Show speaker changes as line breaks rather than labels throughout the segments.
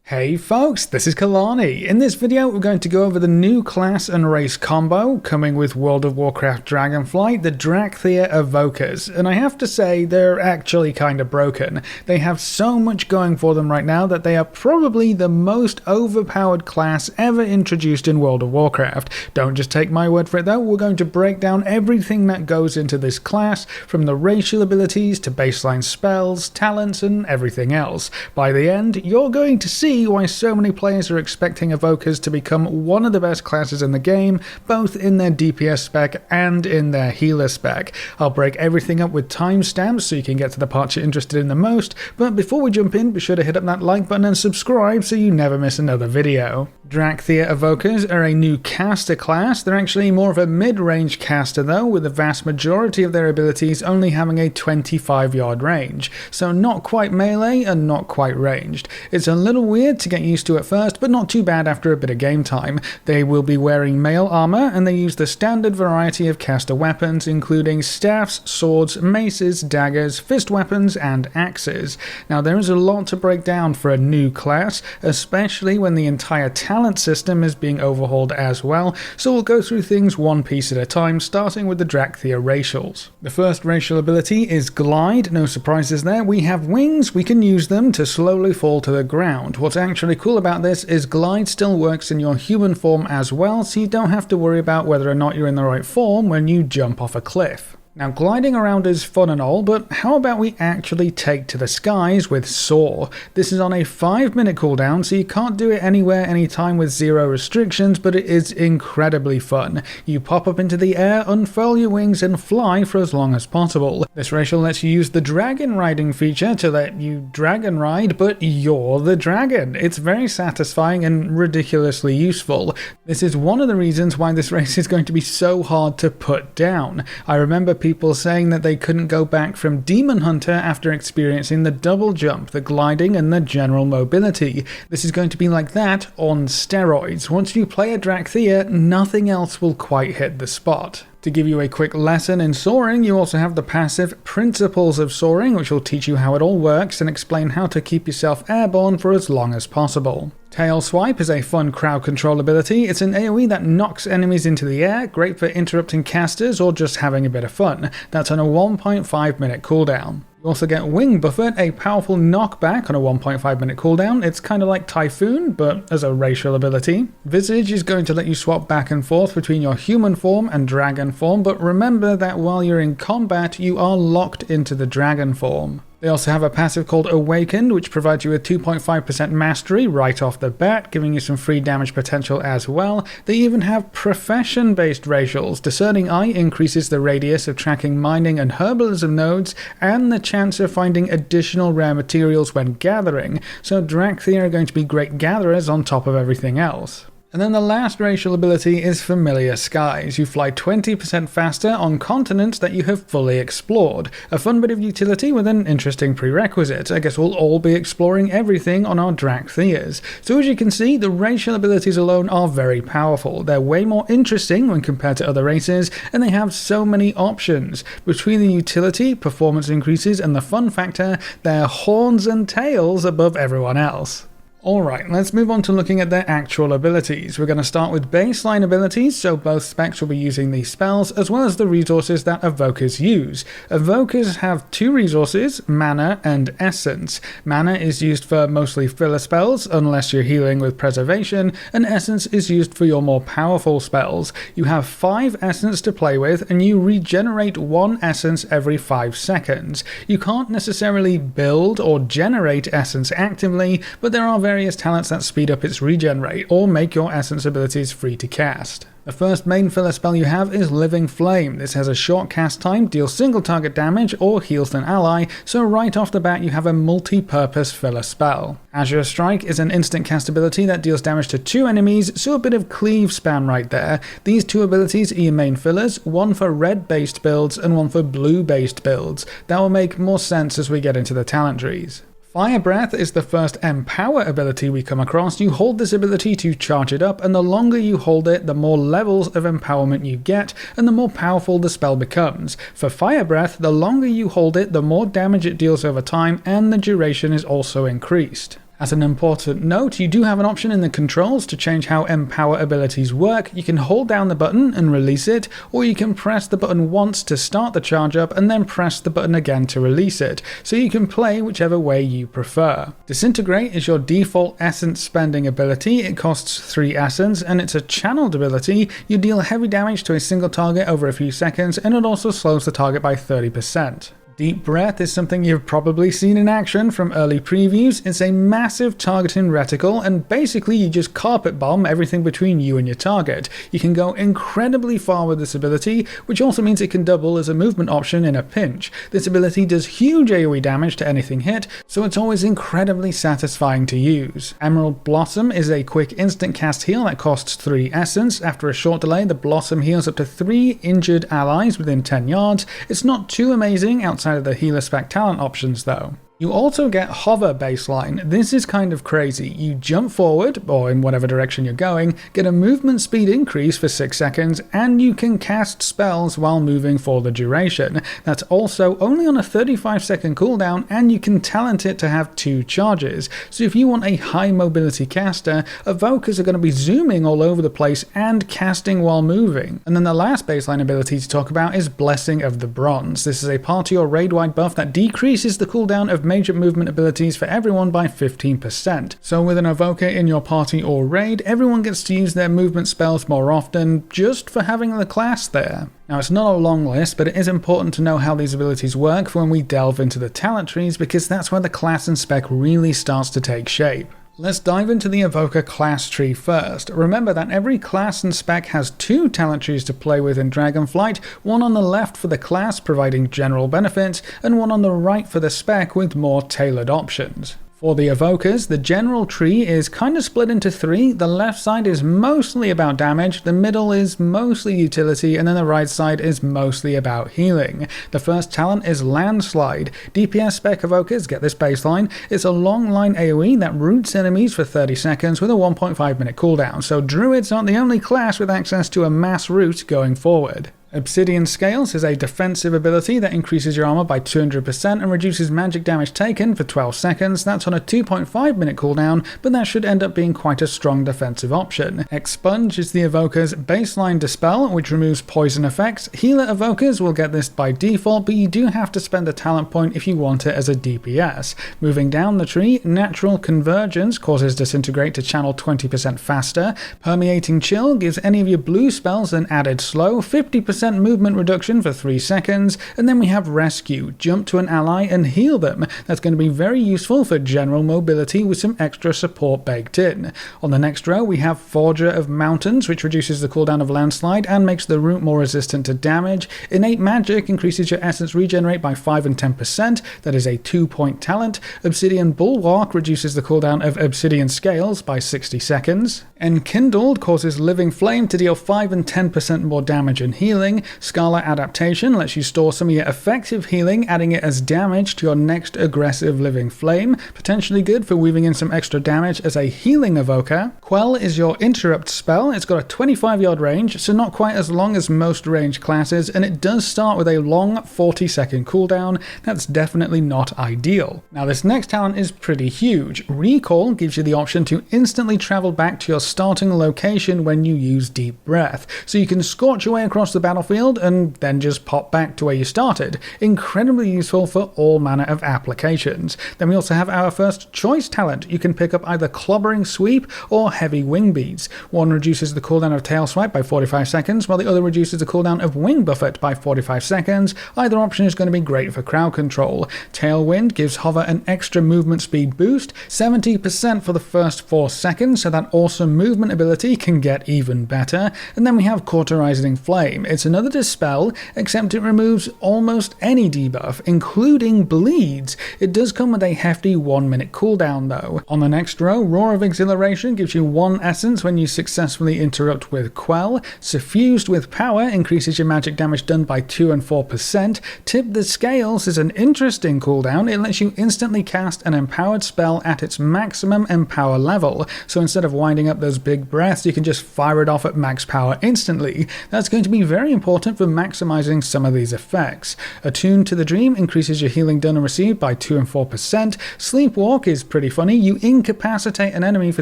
Hey folks, this is Kalani. In this video we're going to go over the new class and race combo coming with World of Warcraft Dragonflight, the Dracthyr Evokers, and I have to say they're actually kinda broken. They have so much going for them right now that they are probably the most overpowered class ever introduced in World of Warcraft. Don't just take my word for it though, we're going to break down everything that goes into this class, from the racial abilities to baseline spells, talents and everything else. By the end, you're going to see why so many players are expecting Evokers to become one of the best classes in the game, both in their DPS spec and in their healer spec. I'll break everything up with timestamps so you can get to the parts you're interested in the most, but before we jump in, be sure to hit up that like button and subscribe so you never miss another video. Dracthyr Evokers are a new caster class. They're actually more of a mid-range caster though, with the vast majority of their abilities only having a 25-yard range, so not quite melee and not quite ranged. It's a little weird to get used to at first, but not too bad after a bit of game time. They will be wearing mail armor, and they use the standard variety of caster weapons, including staffs, swords, maces, daggers, fist weapons, and axes. Now there is a lot to break down for a new class, especially when the entire talent system is being overhauled as well, so we'll go through things one piece at a time, starting with the Dracthyr racials. The first racial ability is Glide. No surprises there. We have wings, we can use them to slowly fall to the ground. What's actually cool about this is Glide still works in your human form as well, so you don't have to worry about whether or not you're in the right form when you jump off a cliff. Now gliding around is fun and all, but how about we actually take to the skies with Soar? This is on a 5-minute cooldown, so you can't do it anywhere, anytime with zero restrictions, but it is incredibly fun. You pop up into the air, unfurl your wings and fly for as long as possible. This racial lets you use the dragon riding feature to let you dragon ride, but you're the dragon. It's very satisfying and ridiculously useful. This is one of the reasons why this race is going to be so hard to put down. I remember people saying that they couldn't go back from Demon Hunter after experiencing the double jump, the gliding and the general mobility. This is going to be like that on steroids. Once you play a Dracthyr, nothing else will quite hit the spot. To give you a quick lesson in soaring, you also have the passive Principles of Soaring, which will teach you how it all works and explain how to keep yourself airborne for as long as possible. Tail Swipe is a fun crowd control ability. It's an AoE that knocks enemies into the air, great for interrupting casters or just having a bit of fun. That's on a 1.5-minute cooldown. You also get Wing Buffet, a powerful knockback on a 1.5-minute cooldown. It's kind of like Typhoon, but as a racial ability. Visage is going to let you swap back and forth between your human form and dragon form, but remember that while you're in combat, you are locked into the dragon form. They also have a passive called Awakened, which provides you with 2.5% mastery right off the bat, giving you some free damage potential as well. They even have profession-based racials. Discerning Eye increases the radius of tracking mining and herbalism nodes, and the chance of finding additional rare materials when gathering, so Dracthyr are going to be great gatherers on top of everything else. And then the last racial ability is Familiar Skies. You fly 20% faster on continents that you have fully explored. A fun bit of utility with an interesting prerequisite. I guess we'll all be exploring everything on our Dracthyrs. So as you can see, the racial abilities alone are very powerful. They're way more interesting when compared to other races, and they have so many options. Between the utility, performance increases, and the fun factor, they're horns and tails above everyone else. Alright, let's move on to looking at their actual abilities. We're going to start with baseline abilities, so both specs will be using these spells, as well as the resources that Evokers use. Evokers have two resources, Mana and Essence. Mana is used for mostly filler spells, unless you're healing with Preservation, and Essence is used for your more powerful spells. You have 5 Essence to play with, and you regenerate 1 Essence every 5 seconds. You can't necessarily build or generate Essence actively, but there are various talents that speed up its regen rate or make your essence abilities free to cast. The first main filler spell you have is Living Flame. This has a short cast time, deals single target damage or heals an ally, so right off the bat you have a multi-purpose filler spell. Azure Strike is an instant cast ability that deals damage to 2 enemies, so a bit of cleave spam right there. These 2 abilities are your main fillers, one for red based builds and one for blue based builds. That will make more sense as we get into the talent trees. Fire Breath is the first Empower ability we come across. You hold this ability to charge it up, and the longer you hold it, the more levels of empowerment you get, and the more powerful the spell becomes. For Fire Breath, the longer you hold it, the more damage it deals over time, and the duration is also increased. As an important note, you do have an option in the controls to change how Empower abilities work. You can hold down the button and release it, or you can press the button once to start the charge up and then press the button again to release it, so you can play whichever way you prefer. Disintegrate is your default essence spending ability. It costs 3 essence and it's a channeled ability. You deal heavy damage to a single target over a few seconds, and it also slows the target by 30%. Deep Breath is something you've probably seen in action from early previews. It's a massive targeting reticle, and basically you just carpet bomb everything between you and your target. You can go incredibly far with this ability, which also means it can double as a movement option in a pinch. This ability does huge AoE damage to anything hit, so it's always incredibly satisfying to use. Emerald Blossom is a quick instant cast heal that costs 3 essence. After a short delay, the Blossom heals up to 3 injured allies within 10 yards. It's not too amazing outside of the healer spec talent options though. You also get Hover baseline. This is kind of crazy. You jump forward, or in whatever direction you're going, get a movement speed increase for 6 seconds, and you can cast spells while moving for the duration. That's also only on a 35-second cooldown, and you can talent it to have 2 charges. So if you want a high mobility caster, Evokers are going to be zooming all over the place and casting while moving. And then the last baseline ability to talk about is Blessing of the Bronze. This is a party or raid-wide buff that decreases the cooldown of major movement abilities for everyone by 15%. So with an Evoker in your party or raid, everyone gets to use their movement spells more often just for having the class there. Now it's not a long list, but it is important to know how these abilities work for when we delve into the talent trees, because that's where the class and spec really starts to take shape. Let's dive into the Evoker class tree first. Remember that every class and spec has 2 talent trees to play with in Dragonflight, one on the left for the class providing general benefits, and one on the right for the spec with more tailored options. For the Evokers, the general tree is kind of split into 3. The left side is mostly about damage, the middle is mostly utility, and then the right side is mostly about healing. The first talent is Landslide. DPS spec Evokers get this baseline. It's a long line AoE that roots enemies for 30 seconds with a 1.5 minute cooldown, so Druids aren't the only class with access to a mass root going forward. Obsidian Scales is a defensive ability that increases your armor by 200% and reduces magic damage taken for 12 seconds. That's on a 2.5 minute cooldown, but that should end up being quite a strong defensive option. Expunge is the Evoker's baseline dispel, which removes poison effects. Healer Evokers will get this by default, but you do have to spend a talent point if you want it as a DPS. Moving down the tree, Natural Convergence causes Disintegrate to channel 20% faster. Permeating Chill gives any of your blue spells an added slow, 50% movement reduction for 3 seconds, and then we have Rescue, jump to an ally and heal them. That's going to be very useful for general mobility with some extra support baked in. On the next row we have Forger of Mountains, which reduces the cooldown of Landslide and makes the root more resistant to damage. Innate Magic increases your essence regenerate by 5 and 10%, that is a 2-point talent. Obsidian Bulwark reduces the cooldown of Obsidian Scales by 60 seconds. Enkindled causes Living Flame to deal 5 and 10% more damage and healing. Scala Adaptation lets you store some of your effective healing, adding it as damage to your next aggressive Living Flame, potentially good for weaving in some extra damage as a healing Evoker. Quell is your interrupt spell. It's got a 25-yard range, so not quite as long as most range classes, and it does start with a long 40-second cooldown. That's definitely not ideal. Now this next talent is pretty huge. Recall gives you the option to instantly travel back to your starting location when you use Deep Breath, so you can scorch your way across the battlefield and then just pop back to where you started. Incredibly useful for all manner of applications. Then we also have our first choice talent. You can pick up either Clobbering Sweep or Heavy Wing Beats. One reduces the cooldown of Tail Swipe by 45 seconds, while the other reduces the cooldown of Wing Buffet by 45 seconds. Either option is going to be great for crowd control. Tailwind gives Hover an extra movement speed boost, 70% for the first 4 seconds, so that awesome movement ability can get even better. And then we have Cauterizing Flame. It's another dispel, except it removes almost any debuff, including bleeds. It does come with a hefty 1-minute cooldown though. On the next row, Roar of Exhilaration gives you 1 essence when you successfully interrupt with Quell. Suffused with Power increases your magic damage done by 2 and 4%. Tip the Scales is an interesting cooldown. It lets you instantly cast an empowered spell at its maximum empower level. So instead of winding up those big breaths, you can just fire it off at max power instantly. That's going to be very important for maximizing some of these effects. Attuned to the Dream increases your healing done and received by 2 and 4%. Sleepwalk is pretty funny. You incapacitate an enemy for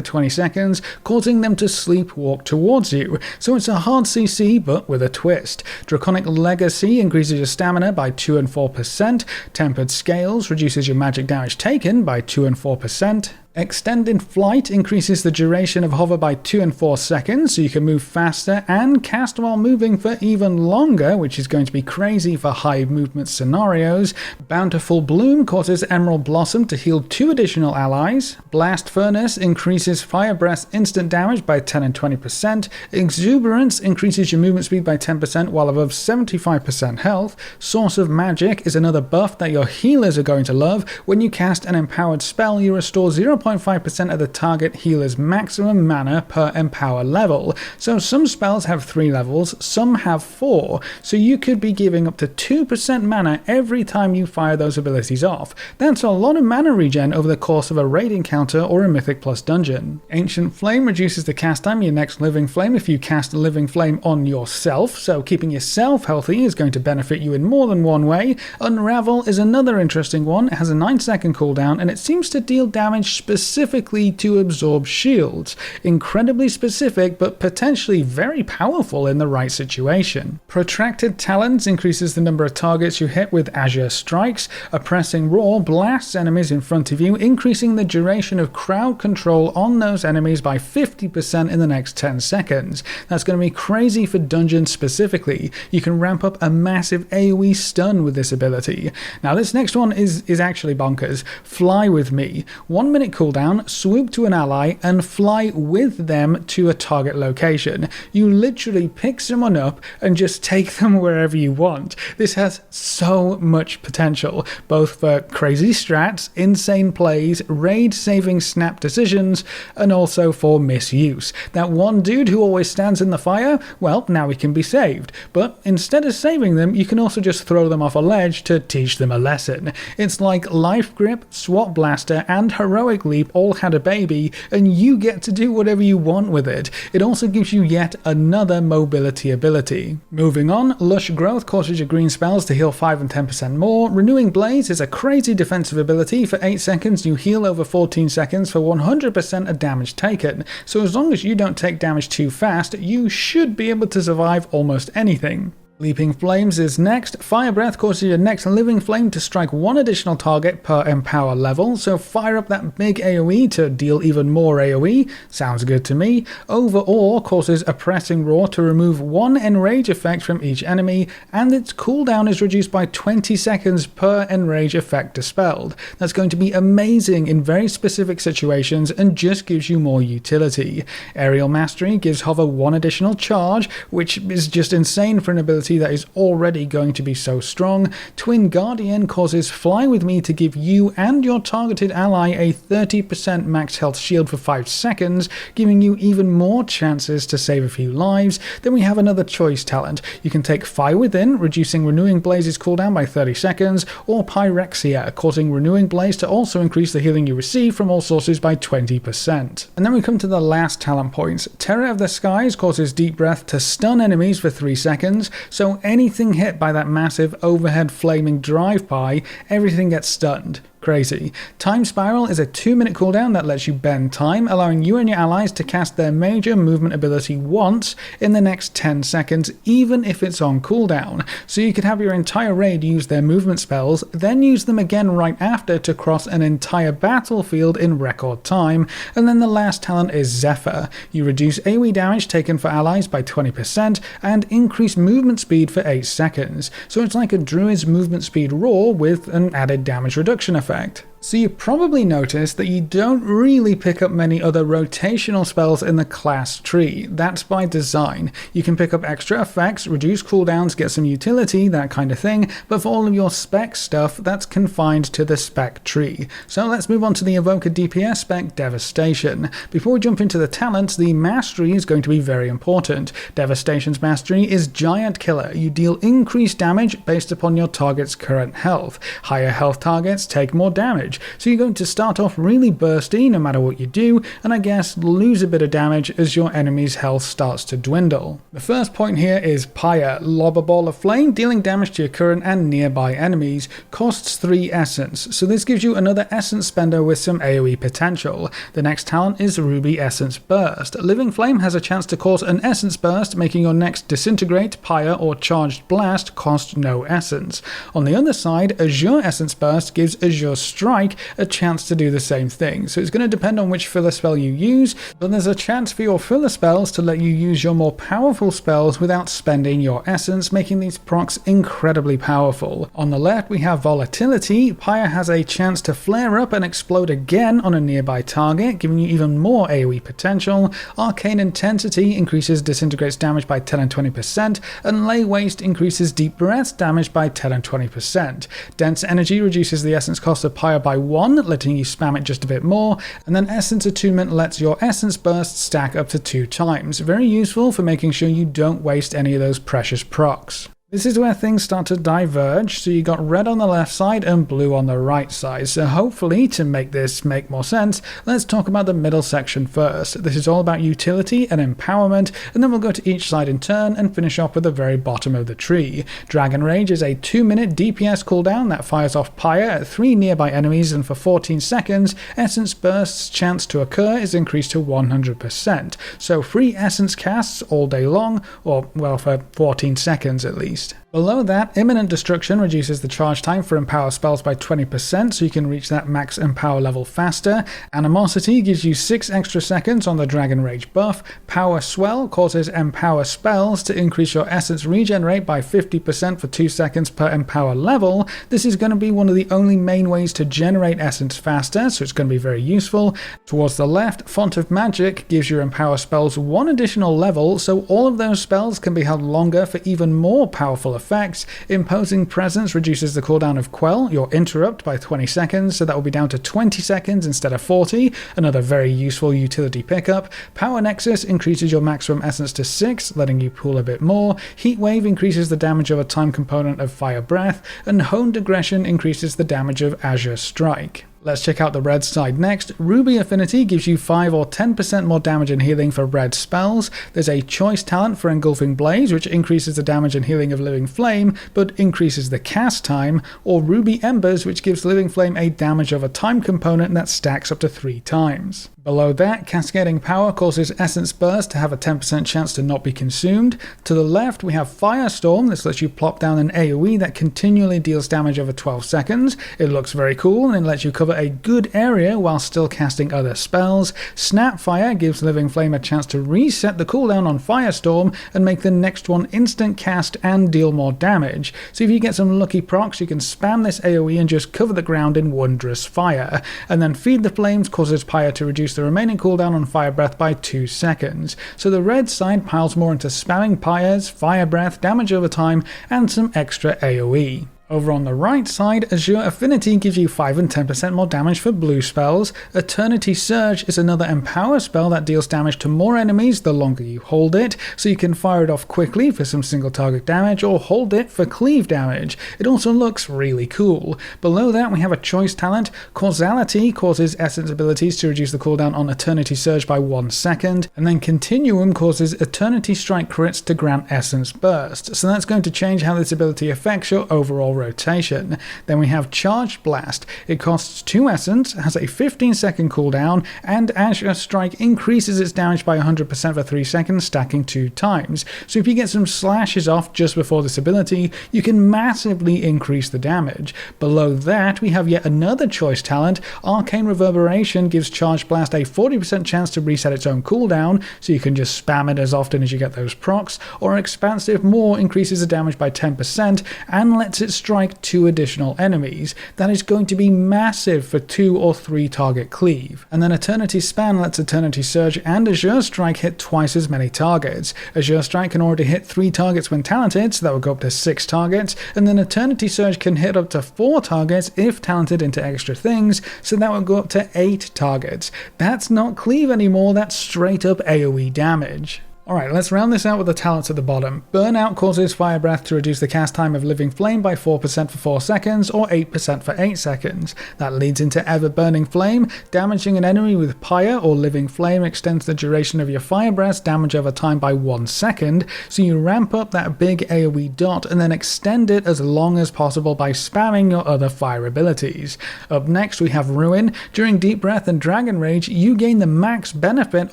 20 seconds, causing them to sleepwalk towards you. So it's a hard CC, but with a twist. Draconic Legacy increases your stamina by 2 and 4%. Tempered Scales reduces your magic damage taken by 2 and 4%. Extended Flight increases the duration of hover by 2 and 4 seconds, so you can move faster and cast while moving for even longer, which is going to be crazy for high movement scenarios. Bountiful Bloom causes Emerald Blossom to heal 2 additional allies. Blast Furnace increases Fire Breath's instant damage by 10 and 20%. Exuberance increases your movement speed by 10% while above 75% health. Source of Magic is another buff that your healers are going to love. When you cast an empowered spell, you restore 0.5% of the target healer's maximum mana per empower level. So some spells have 3 levels, some have 4, so you could be giving up to 2% mana every time you fire those abilities off. That's a lot of mana regen over the course of a raid encounter or a Mythic Plus dungeon. Ancient Flame reduces the cast time of your next Living Flame if you cast a Living Flame on yourself, so keeping yourself healthy is going to benefit you in more than one way. Unravel is another interesting one. It has a 9-second cooldown and it seems to deal damage specifically to absorb shields. Incredibly specific, but potentially very powerful in the right situation. Protracted Talons increases the number of targets you hit with Azure Strikes. Oppressing Roar blasts enemies in front of you, increasing the duration of crowd control on those enemies by 50% in the next 10 seconds. That's going to be crazy for dungeons specifically. You can ramp up a massive AoE stun with this ability. Now this next one is actually bonkers. Fly with Me. 1 minute cooldown, swoop to an ally and fly with them to a target location. You literally pick someone up and just take them wherever you want. This has so much potential, both for crazy strats, insane plays, raid saving snap decisions, and also for misuse. That one dude who always stands in the fire, well, now he can be saved. But instead of saving them, you can also just throw them off a ledge to teach them a lesson. It's like Life Grip, Swat Blaster, and Heroic Leap all had a baby, and you get to do whatever you want with it. It also gives you yet another mobility ability. Moving on, Lush Growth causes your green spells to heal 5 and 10% more. Renewing Blaze is a crazy defensive ability. For 8 seconds, you heal over 14 seconds for 100% of damage taken. So as long as you don't take damage too fast, you should be able to survive almost anything. Leaping Flames is next. Fire Breath causes your next Living Flame to strike 1 additional target per empower level, so fire up that big AoE to deal even more AoE. Sounds good to me. Overawe causes Oppressing Roar to remove 1 enrage effect from each enemy, and its cooldown is reduced by 20 seconds per enrage effect dispelled. That's going to be amazing in very specific situations and just gives you more utility. Aerial Mastery gives Hover 1 additional charge, which is just insane for an ability that is already going to be so strong. Twin Guardian causes Fly With Me to give you and your targeted ally a 30% max health shield for 5 seconds, giving you even more chances to save a few lives. Then we have another choice talent. You can take Fire Within, reducing Renewing Blaze's cooldown by 30 seconds, or Pyrexia, causing Renewing Blaze to also increase the healing you receive from all sources by 20%. And then we come to the last talent points. Terror of the Skies causes Deep Breath to stun enemies for 3 seconds, so anything hit by that massive overhead flaming drive-by, everything gets stunned. Crazy. Time Spiral is a 2-minute cooldown that lets you bend time, allowing you and your allies to cast their major movement ability once in the next 10 seconds, even if it's on cooldown. So you could have your entire raid use their movement spells, then use them again right after to cross an entire battlefield in record time. And then the last talent is Zephyr. You reduce AoE damage taken for allies by 20% and increase movement speed for 8 seconds. So it's like a druid's movement speed roar with an added damage reduction effect. So you probably noticed that you don't really pick up many other rotational spells in the class tree. That's by design. You can pick up extra effects, reduce cooldowns, get some utility, that kind of thing, but for all of your spec stuff, that's confined to the spec tree. So let's move on to the Evoker DPS spec, Devastation. Before we jump into the talents, the mastery is going to be very important. Devastation's mastery is Giant Killer. You deal increased damage based upon your target's current health. Higher health targets take more damage. damage. So you're going to start off really bursty no matter what you do, and I guess lose a bit of damage as your enemy's health starts to dwindle. The first point here is Pyre. Lob a ball of flame, dealing damage to your current and nearby enemies. Costs 3 essence, so this gives you another essence spender with some AoE potential. The next talent is Ruby Essence Burst. Living Flame has a chance to cause an essence burst, making your next Disintegrate, Pyre or Charged Blast cost no essence. On the other side, Azure Essence Burst gives Azure Strike a chance to do the same thing, so it's going to depend on which filler spell you use, but there's a chance for your filler spells to let you use your more powerful spells without spending your essence, making these procs incredibly powerful. On the left we have Volatility. Pyre has a chance to flare up and explode again on a nearby target, giving you even more AoE potential. Arcane Intensity increases Disintegrate's damage by 10 and 20%, and Lay Waste increases Deep Breath's damage by 10 and 20%. Dense Energy reduces the essence cost of Pyre by 1, letting you spam it just a bit more, and then Essence Attunement lets your essence burst stack up to 2 times. Very useful for making sure you don't waste any of those precious procs. This is where things start to diverge, so you got red on the left side and blue on the right side. So hopefully, to make this make more sense, let's talk about the middle section first. This is all about utility and empowerment, and then we'll go to each side in turn and finish off with the very bottom of the tree. Dragon Rage is a 2-minute DPS cooldown that fires off Pyre at 3 nearby enemies, and for 14 seconds, Essence Burst's chance to occur is increased to 100%. So free Essence casts all day long, or well, for 14 seconds at least. Below that, Imminent Destruction reduces the charge time for Empower spells by 20%, so you can reach that max Empower level faster. Animosity gives you 6 extra seconds on the Dragon Rage buff. Power Swell causes Empower spells to increase your Essence regen rate by 50% for 2 seconds per Empower level. This is going to be one of the only main ways to generate Essence faster, so it's going to be very useful. Towards the left, Font of Magic gives your Empower spells 1 additional level, so all of those spells can be held longer for even more powerful effects. Imposing Presence reduces the cooldown of Quell, your interrupt, by 20 seconds, so that will be down to 20 seconds instead of 40, another very useful utility pickup. Power Nexus increases your maximum essence to 6, letting you pool a bit more. Heat Wave increases the damage of a time component of Fire Breath, and Honed Aggression increases the damage of Azure Strike. Let's check out the red side next. Ruby Affinity gives you 5 or 10% more damage and healing for red spells. There's a choice talent for Engulfing Blaze, which increases the damage and healing of Living Flame, but increases the cast time, or Ruby Embers, which gives Living Flame a damage of a time component that stacks up to 3 times. Below that, Cascading Power causes Essence Burst to have a 10% chance to not be consumed. To the left, we have Firestorm. This lets you plop down an AoE that continually deals damage over 12 seconds. It looks very cool and it lets you cover a good area while still casting other spells. Snapfire gives Living Flame a chance to reset the cooldown on Firestorm and make the next one instant cast and deal more damage. So if you get some lucky procs, you can spam this AoE and just cover the ground in Wondrous Fire. And then Feed the Flames causes Pyre to reduce the remaining cooldown on Fire Breath by 2 seconds. So the red side piles more into spamming Pyres, Fire Breath, damage over time, and some extra AoE. Over on the right side, Azure Affinity gives you 5 and 10% more damage for blue spells. Eternity Surge is another Empower spell that deals damage to more enemies the longer you hold it, so you can fire it off quickly for some single target damage or hold it for cleave damage. It also looks really cool. Below that we have a choice talent. Causality causes Essence abilities to reduce the cooldown on Eternity Surge by 1 second, and then Continuum causes Eternity Strike crits to grant Essence Burst. So that's going to change how this ability affects your overall rotation. Then we have Charged Blast. It costs 2 essence, has a 15-second cooldown, and Azure Strike increases its damage by 100% for 3 seconds, stacking 2 times. So if you get some slashes off just before this ability, you can massively increase the damage. Below that, we have yet another choice talent. Arcane Reverberation gives Charged Blast a 40% chance to reset its own cooldown, so you can just spam it as often as you get those procs, or Expansive Maw increases the damage by 10% and lets it strike 2 additional enemies. That is going to be massive for 2 or 3 target cleave. And then Eternity Span lets Eternity Surge and Azure Strike hit twice as many targets. Azure Strike can already hit 3 targets when talented, so that will go up to 6 targets, and then Eternity Surge can hit up to 4 targets if talented into extra things, so that will go up to 8 targets. That's not cleave anymore, that's straight up AoE damage. Alright, let's round this out with the talents at the bottom. Burnout causes Fire Breath to reduce the cast time of Living Flame by 4% for 4 seconds or 8% for 8 seconds. That leads into Ever Burning Flame. Damaging an enemy with Pyre or Living Flame extends the duration of your Fire Breath's damage over time by 1 second, so you ramp up that big AoE dot and then extend it as long as possible by spamming your other fire abilities. Up next we have Ruin. During Deep Breath and Dragon Rage, you gain the max benefit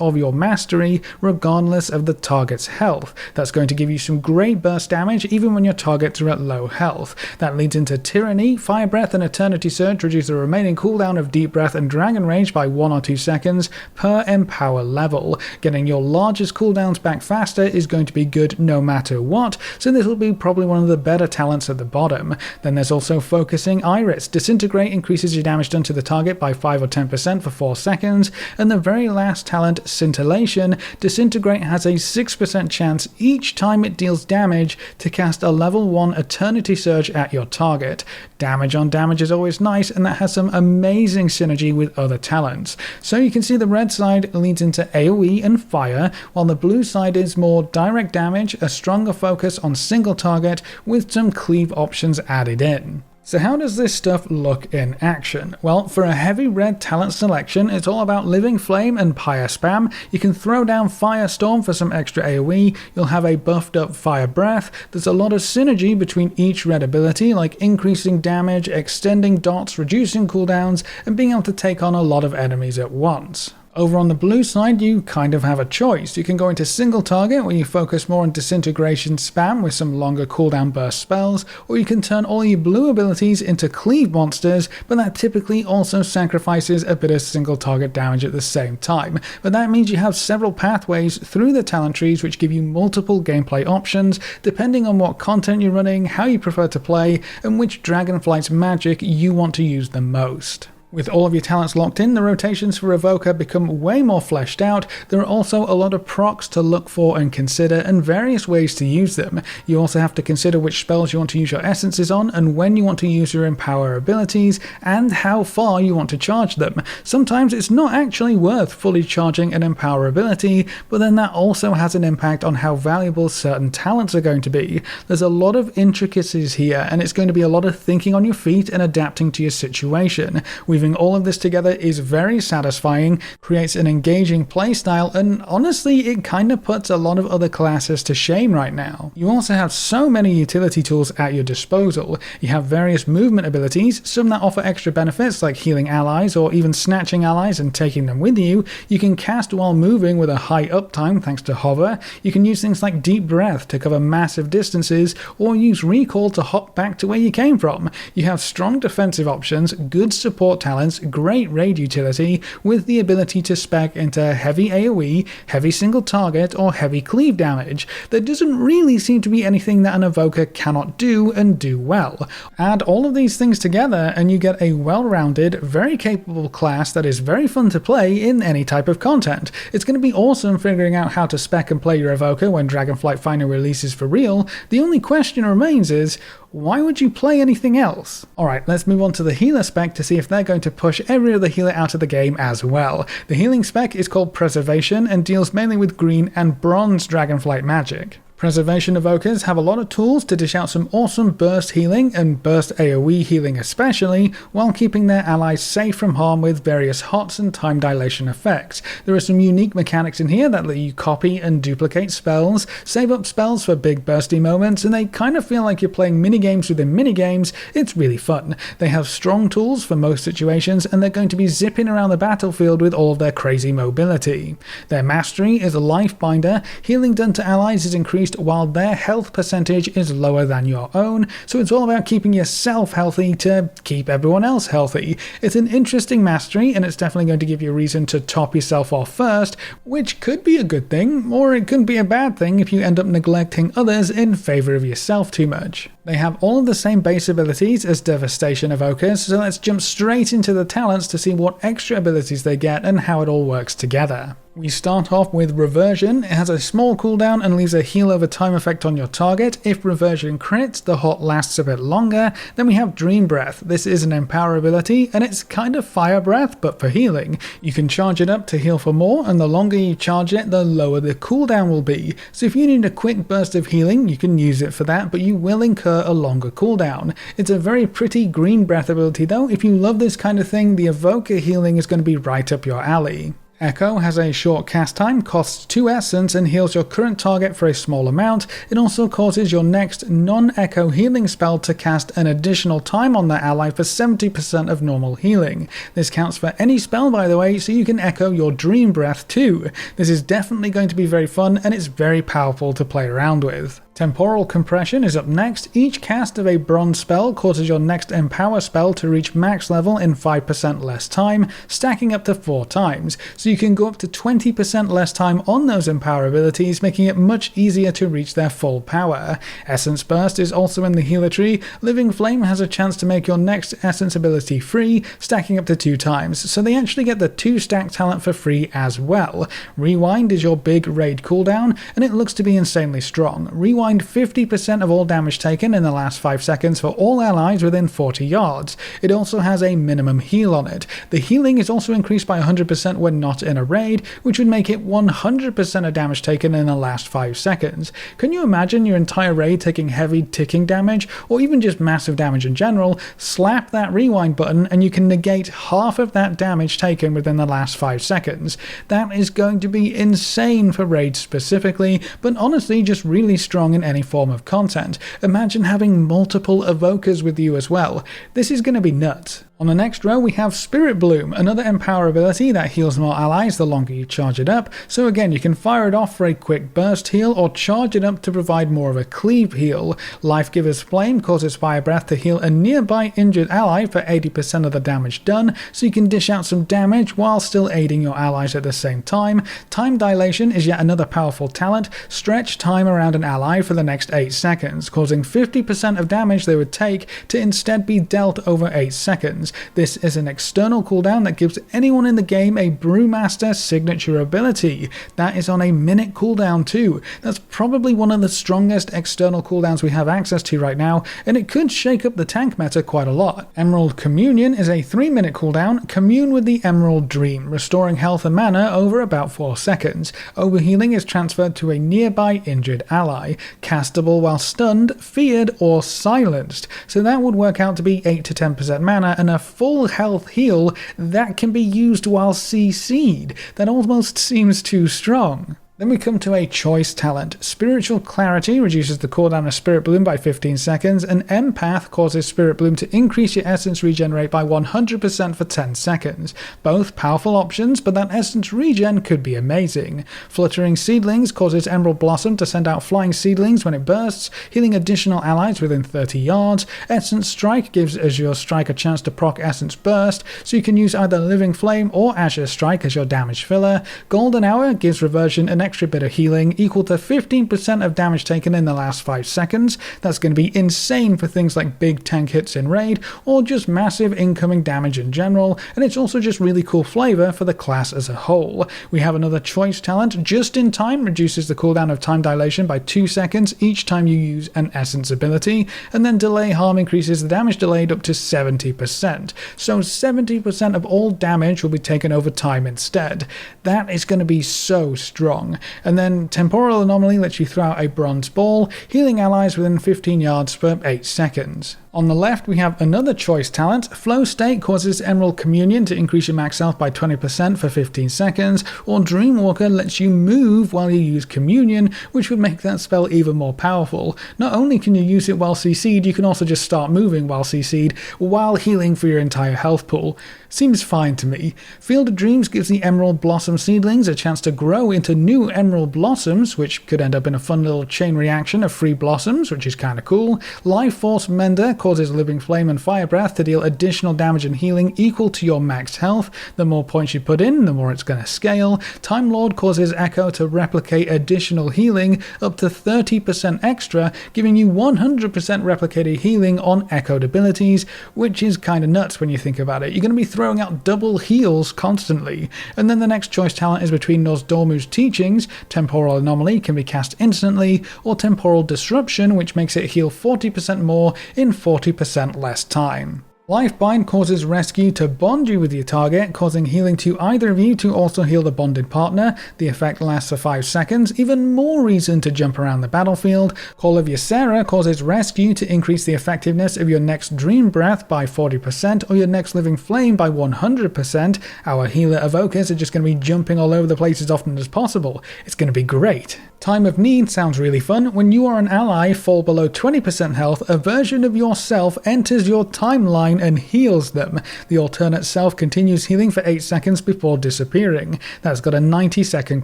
of your mastery regardless of the target's health. That's going to give you some great burst damage even when your targets are at low health. That leads into Tyranny. Fire Breath and Eternity Surge reduce the remaining cooldown of Deep Breath and Dragon Rage by 1 or 2 seconds per Empower level. Getting your largest cooldowns back faster is going to be good no matter what, so this will be probably one of the better talents at the bottom. Then there's also Focusing Iris. Disintegrate increases your damage done to the target by 5 or 10% for 4 seconds, and the very last talent, Scintillation. Disintegrate has a 6% chance each time it deals damage to cast a level 1 Eternity Surge at your target. Damage on damage is always nice, and that has some amazing synergy with other talents. So you can see the red side leads into AoE and fire, while the blue side is more direct damage, a stronger focus on single target with some cleave options added in. So how does this stuff look in action? Well, for a heavy red talent selection, it's all about Living Flame and Pyre spam. You can throw down Firestorm for some extra AoE, you'll have a buffed up Fire Breath. There's a lot of synergy between each red ability, like increasing damage, extending dots, reducing cooldowns, and being able to take on a lot of enemies at once. Over on the blue side, you kind of have a choice. You can go into single target where you focus more on disintegration spam with some longer cooldown burst spells, or you can turn all your blue abilities into cleave monsters, but that typically also sacrifices a bit of single target damage at the same time. But that means you have several pathways through the talent trees which give you multiple gameplay options depending on what content you're running, how you prefer to play, and which Dragonflight's magic you want to use the most. With all of your talents locked in, the rotations for Evoker become way more fleshed out. There are also a lot of procs to look for and consider, and various ways to use them. You also have to consider which spells you want to use your essences on, and when you want to use your Empower abilities, and how far you want to charge them. Sometimes it's not actually worth fully charging an Empower ability, but then that also has an impact on how valuable certain talents are going to be. There's a lot of intricacies here, and it's going to be a lot of thinking on your feet and adapting to your situation. We've all of this together is very satisfying, creates an engaging playstyle, and honestly it kind of puts a lot of other classes to shame right now. You also have so many utility tools at your disposal. You have various movement abilities, some that offer extra benefits like healing allies or even snatching allies and taking them with you. You can cast while moving with a high uptime thanks to hover. You can use things like Deep Breath to cover massive distances, or use recall to hop back to where you came from. You have strong defensive options, good support talents, great raid utility, with the ability to spec into heavy AoE, heavy single target, or heavy cleave damage. There doesn't really seem to be anything that an Evoker cannot do and do well. Add all of these things together and you get a well-rounded, very capable class that is very fun to play in any type of content. It's going to be awesome figuring out how to spec and play your Evoker when Dragonflight finally releases for real. The only question remains is, why would you play anything else? Alright, let's move on to the healer spec to see if they're going to push every other healer out of the game as well. The healing spec is called Preservation and deals mainly with green and bronze Dragonflight magic. Preservation Evokers have a lot of tools to dish out some awesome burst healing, and burst AoE healing especially, while keeping their allies safe from harm with various HOTS and time dilation effects. There are some unique mechanics in here that let you copy and duplicate spells, save up spells for big bursty moments, and they kind of feel like you're playing minigames within minigames. It's really fun. They have strong tools for most situations, and they're going to be zipping around the battlefield with all of their crazy mobility. Their mastery is a life binder. Healing done to allies is increased while their health percentage is lower than your own, so it's all about keeping yourself healthy to keep everyone else healthy. It's an interesting mastery, and it's definitely going to give you a reason to top yourself off first, which could be a good thing, or it could be a bad thing if you end up neglecting others in favor of yourself too much. They have all of the same base abilities as Devastation Evokers, so let's jump straight into the talents to see what extra abilities they get and how it all works together. We start off with Reversion. It has a small cooldown and leaves a heal over time effect on your target. If Reversion crits, the hot lasts a bit longer. Then we have Dream Breath. This is an Empower ability, and it's kind of Fire Breath, but for healing. You can charge it up to heal for more, and the longer you charge it, the lower the cooldown will be. So if you need a quick burst of healing, you can use it for that, but you will incur a longer cooldown. It's a very pretty Green Breath ability though. If you love this kind of thing, the Evoker healing is going to be right up your alley. Echo has a short cast time, costs 2 essence, and heals your current target for a small amount. It also causes your next non-Echo healing spell to cast an additional time on that ally for 70% of normal healing. This counts for any spell, by the way, so you can echo your Dream Breath too. This is definitely going to be very fun, and it's very powerful to play around with. Temporal Compression is up next. Each cast of a bronze spell causes your next Empower spell to reach max level in 5% less time, stacking up to 4 times, so you can go up to 20% less time on those Empower abilities, making it much easier to reach their full power. Essence Burst is also in the healer tree. Living Flame has a chance to make your next Essence ability free, stacking up to 2 times, so they actually get the 2-stack talent for free as well. Rewind is your big raid cooldown, and it looks to be insanely strong. Rewind 50% of all damage taken in the last 5 seconds for all allies within 40 yards. It also has a minimum heal on it. The healing is also increased by 100% when not in a raid, which would make it 100% of damage taken in the last 5 seconds. Can you imagine your entire raid taking heavy ticking damage, or even just massive damage in general? Slap that rewind button and you can negate half of that damage taken within the last 5 seconds. That is going to be insane for raids specifically, but honestly just really strong in any form of content. Imagine having multiple evokers with you as well. This is going to be nuts. On the next row we have Spirit Bloom, another Empower ability that heals more allies the longer you charge it up, so again you can fire it off for a quick burst heal or charge it up to provide more of a cleave heal. Life Giver's Flame causes Fire Breath to heal a nearby injured ally for 80% of the damage done, so you can dish out some damage while still aiding your allies at the same time. Time Dilation is yet another powerful talent. Stretch time around an ally for the next 8 seconds, causing 50% of damage they would take to instead be dealt over 8 seconds. This is an external cooldown that gives anyone in the game a Brewmaster signature ability. That is on a minute cooldown too. That's probably one of the strongest external cooldowns we have access to right now, and it could shake up the tank meta quite a lot. Emerald Communion is a 3-minute cooldown. Commune with the Emerald Dream, restoring health and mana over about 4 seconds. Overhealing is transferred to a nearby injured ally. Castable while stunned, feared, or silenced. So that would work out to be 8 to 10% mana and a full health heal that can be used while CC'd. That almost seems too strong. Then we come to a choice talent. Spiritual Clarity reduces the cooldown of Spirit Bloom by 15 seconds, and Empath causes Spirit Bloom to increase your essence regenerate by 100% for 10 seconds. Both powerful options, but that essence regen could be amazing. Fluttering Seedlings causes Emerald Blossom to send out flying seedlings when it bursts, healing additional allies within 30 yards. Essence Strike gives Azure Strike a chance to proc Essence Burst, so you can use either Living Flame or Azure Strike as your damage filler. Golden Hour gives Reversion an extra bit of healing equal to 15% of damage taken in the last 5 seconds. That's going to be insane for things like big tank hits in raid or just massive incoming damage in general, and it's also just really cool flavor for the class as a whole. We have another choice talent. Just in Time reduces the cooldown of Time Dilation by 2 seconds each time you use an essence ability, and then Delay Harm increases the damage delayed up to 70%. So 70% of all damage will be taken over time instead. That is going to be so strong. And then Temporal Anomaly lets you throw out a bronze ball, healing allies within 15 yards for 8 seconds. On the left we have another choice talent. Flow State causes Emerald Communion to increase your max health by 20% for 15 seconds, or Dreamwalker lets you move while you use Communion, which would make that spell even more powerful. Not only can you use it while CC'd, you can also just start moving while CC'd, while healing for your entire health pool. Seems fine to me. Field of Dreams gives the Emerald Blossom seedlings a chance to grow into new Emerald Blossoms, which could end up in a fun little chain reaction of free blossoms, which is kind of cool. Life Force Mender causes Living Flame and Fire Breath to deal additional damage and healing equal to your max health. The more points you put in, the more it's going to scale. Time Lord causes Echo to replicate additional healing up to 30% extra, giving you 100% replicated healing on echoed abilities, which is kind of nuts when you think about it. You're going to be throwing out double heals constantly. And then the next choice talent is between Nozdormu's Teachings. Temporal Anomaly can be cast instantly, or Temporal Disruption, which makes it heal 40% more in 40% less time. Lifebind causes Rescue to bond you with your target, causing healing to either of you to also heal the bonded partner. The effect lasts for 5 seconds, even more reason to jump around the battlefield. Call of Ysera causes Rescue to increase the effectiveness of your next Dream Breath by 40% or your next Living Flame by 100%. Our healer Evokers are just going to be jumping all over the place as often as possible. It's going to be great. Time of Need sounds really fun. When you or an ally fall below 20% health, a version of yourself enters your timeline and heals them. The alternate self continues healing for 8 seconds before disappearing. That's got a 90-second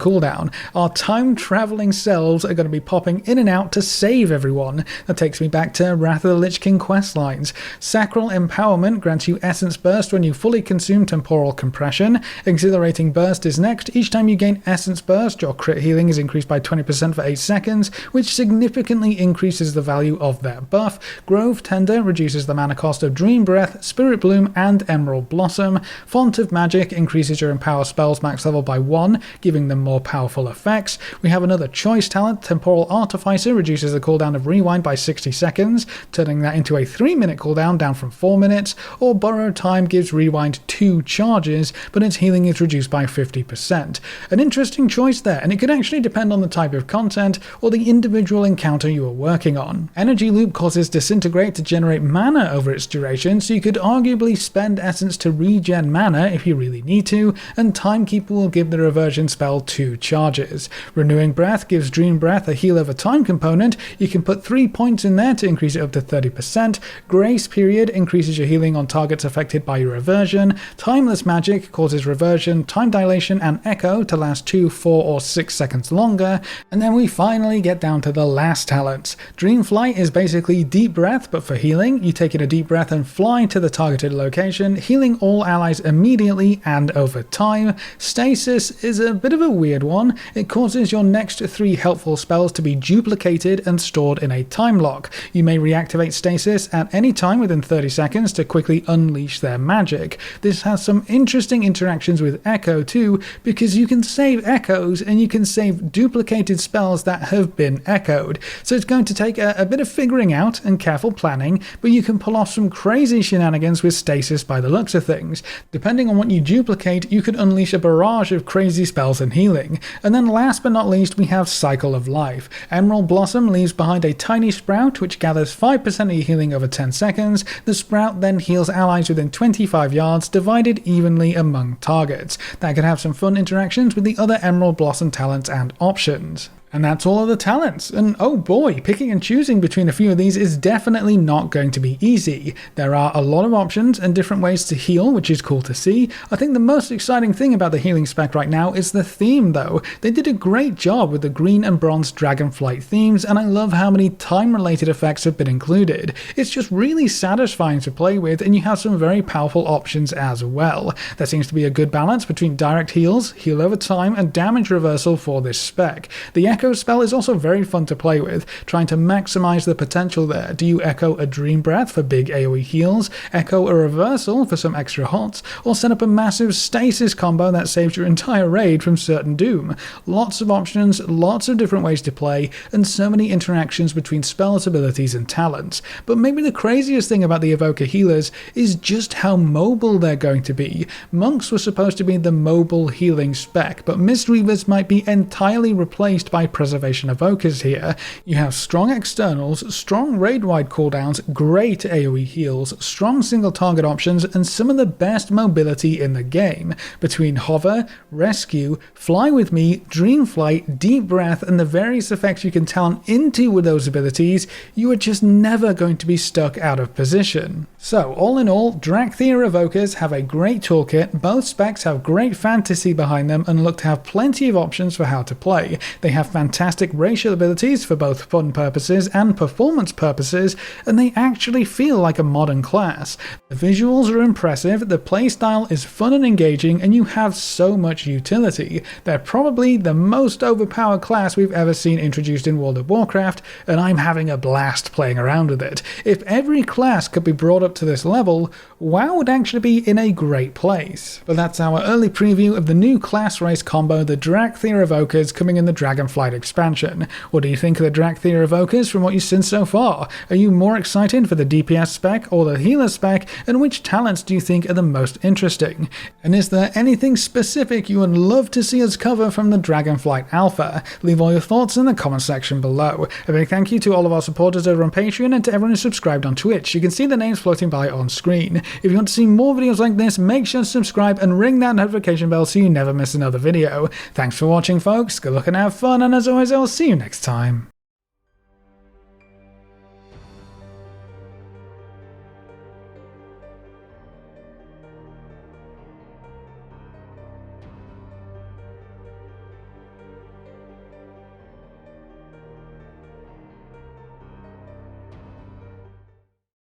cooldown. Our time-traveling selves are going to be popping in and out to save everyone. That takes me back to Wrath of the Lich King questlines. Sacral Empowerment grants you Essence Burst when you fully consume Temporal Compression. Exhilarating Burst is next. Each time you gain Essence Burst, your crit healing is increased by 20% for 8 seconds, which significantly increases the value of that buff. Grove Tender reduces the mana cost of Dream Breath, Spirit Bloom, and Emerald Blossom. Font of Magic increases your Empower spells max level by 1, giving them more powerful effects. We have another choice talent. Temporal Artificer reduces the cooldown of Rewind by 60 seconds, turning that into a 3-minute cooldown down from 4 minutes, or Borrowed Time gives Rewind 2 charges, but its healing is reduced by 50%. An interesting choice there, and it could actually depend on the type of content or the individual encounter you are working on. Energy Loop causes Disintegrate to generate mana over its duration, so you could arguably spend essence to regen mana if you really need to, and Timekeeper will give the reversion spell 2 charges. Renewing Breath gives Dream Breath a heal over time component. You can put 3 points in there to increase it up to 30%. Grace Period increases your healing on targets affected by your reversion. Timeless Magic causes reversion, time dilation, and echo to last 2, 4, or 6 seconds longer. And then we finally get down to the last talents. Dreamflight is basically Deep Breath, but for healing. You take in a deep breath and fly to the targeted location, healing all allies immediately and over time. Stasis is a bit of a weird one. It causes your next 3 helpful spells to be duplicated and stored in a time lock. You may reactivate Stasis at any time within 30 seconds to quickly unleash their magic. This has some interesting interactions with Echo too, because you can save echoes and you can save duplicated spells that have been echoed. So it's going to take a bit of figuring out and careful planning, but you can pull off some crazy shenanigans with Stasis by the looks of things. Depending on what you duplicate, you could unleash a barrage of crazy spells and healing. And then last but not least, we have Cycle of Life. Emerald Blossom leaves behind a tiny sprout which gathers 5% of your healing over 10 seconds. The sprout then heals allies within 25 yards, divided evenly among targets. That could have some fun interactions with the other Emerald Blossom talents and options. And that's all of the talents, and oh boy, picking and choosing between a few of these is definitely not going to be easy. There are a lot of options and different ways to heal, which is cool to see. I think the most exciting thing about the healing spec right now is the theme though. They did a great job with the green and bronze Dragonflight themes, and I love how many time-related effects have been included. It's just really satisfying to play with, and you have some very powerful options as well. There seems to be a good balance between direct heals, heal over time, and damage reversal for this spec. The Echo spell is also very fun to play with, trying to maximize the potential there. Do you echo a Dream Breath for big AoE heals, echo a Reversal for some extra hots, or set up a massive Stasis combo that saves your entire raid from certain doom? Lots of options, lots of different ways to play, and so many interactions between spells, abilities, and talents. But maybe the craziest thing about the Evoker healers is just how mobile they're going to be. Monks were supposed to be the mobile healing spec, but Mistweavers might be entirely replaced by Preservation Evokers here. You have strong externals, strong raid-wide cooldowns, great AoE heals, strong single target options, and some of the best mobility in the game. Between Hover, Rescue, Fly With Me, Dreamflight, Deep Breath, and the various effects you can talent into with those abilities, you are just never going to be stuck out of position. So, all in all, Dracthyr Evokers have a great toolkit, both specs have great fantasy behind them and look to have plenty of options for how to play. They have fantastic racial abilities for both fun purposes and performance purposes, and they actually feel like a modern class. The visuals are impressive, the playstyle is fun and engaging, and you have so much utility. They're probably the most overpowered class we've ever seen introduced in World of Warcraft, and I'm having a blast playing around with it. If every class could be brought up to this level, WoW would actually be in a great place. But that's our early preview of the new class race combo, the Dracthyr Evokers, coming in the Dragonflight expansion. What do you think of the Dracthyr Evokers from what you've seen so far? Are you more excited for the DPS spec or the healer spec, and which talents do you think are the most interesting? And is there anything specific you would love to see us cover from the Dragonflight Alpha? Leave all your thoughts in the comment section below. A big thank you to all of our supporters over on Patreon and to everyone who's subscribed on Twitch. You can see the names floating by on screen. If you want to see more videos like this, make sure to subscribe and ring that notification bell so you never miss another video. Thanks for watching, folks. Good luck and have fun, and as always, I'll see you next time.